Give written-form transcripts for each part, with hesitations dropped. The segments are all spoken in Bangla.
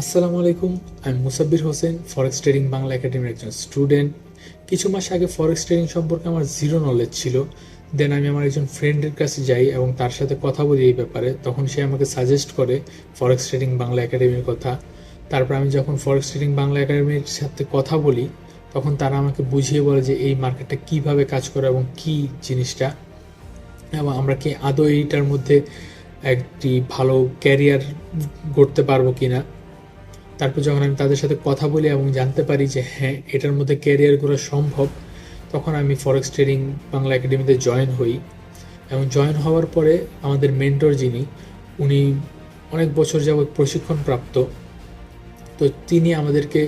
আসসালামু আলাইকুম। আমি মুসাব্বির হোসেন, ফরেক্স ট্রেডিং বাংলা একাডেমির একজন স্টুডেন্ট। কিছু মাস আগে ফরেক্স ট্রেডিং সম্পর্কে আমার জিরো নলেজ ছিল। দেন আমি আমার একজন ফ্রেন্ডের কাছে যাই এবং তার সাথে কথা বলি এই ব্যাপারে। তখন সে আমাকে সাজেস্ট করে ফরেক্স ট্রেডিং বাংলা একাডেমির কথা। তারপর আমি যখন ফরেক্স ট্রেডিং বাংলা একাডেমির সাথে কথা বলি, তখন তারা আমাকে বুঝিয়ে বলে যে এই মার্কেটটা কিভাবে কাজ করে এবং কি জিনিসটা, এবং আমরা কি আদৌ এইটার মধ্যে একটি ভালো ক্যারিয়ার গড়তে পারবো কিনা। তারপর যখন আমি তাদের সাথে কথা বলি এবং জানতে পারি যে হ্যাঁ, এটার মধ্যে ক্যারিয়ার করা সম্ভব, তখন আমি ফরেক্স ট্রেডিং বাংলা একাডেমিতে জয়েন হই। এবং জয়েন হওয়ার পরে আমাদের মেন্টর যিনি, উনি অনেক বছর যাবৎ প্রশিক্ষণ প্রাপ্ত। তো তিনি আমাদেরকে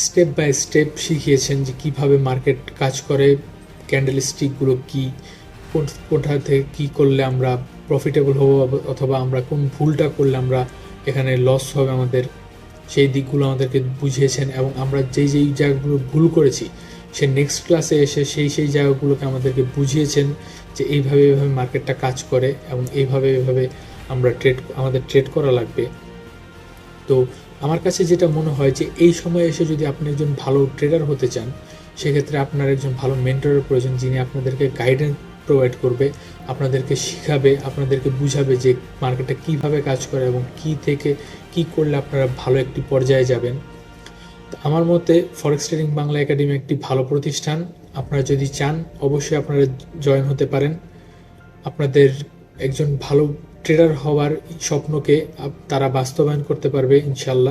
স্টেপ বাই স্টেপ শিখিয়েছেন যে কিভাবে মার্কেট কাজ করে, ক্যান্ডেল স্টিকগুলো কী, কোথা থেকে কী করলে আমরা প্রফিটেবল হব, অথবা আমরা কোন ভুলটা করলে আমরা এখানে লস হবে আমাদের, সেই দিকগুলো আমাদেরকে বুঝিয়েছেন। এবং আমরা যেই যেই জায়গাগুলো ভুল করেছি, সে নেক্সট ক্লাসে এসে সেই জায়গাগুলোকে আমাদেরকে বুঝিয়েছেন যে এইভাবে এইভাবে মার্কেটটা কাজ করে এবং এইভাবে এইভাবে আমাদের ট্রেড করা লাগবে। তো আমার কাছে যেটা মনে হয় যে এই সময় এসে যদি আপনি একজন ভালো ট্রেডার হতে চান, সেক্ষেত্রে আপনার একজন ভালো মেন্টরের প্রয়োজন, যিনি আপনাদেরকে গাইডেন্স প্রোভাইড করবে, আপনাদেরকে শিখাবে, আপনাদেরকে বুঝাবে যে মার্কেটটা কিভাবে কাজ করে এবং কি থেকে কি করলে আপনারা ভালো একটি পর্যায়ে যাবেন। তো আমার মতে ফরেক্স ট্রেডিং বাংলা একাডেমি একটি ভালো প্রতিষ্ঠান। আপনারা যদি চান, অবশ্যই আপনারা জয়েন হতে পারেন। আপনাদের একজন ভালো ট্রেডার হওয়ার স্বপ্নকে তারা বাস্তবায়ন করতে পারবে ইনশাল্লাহ।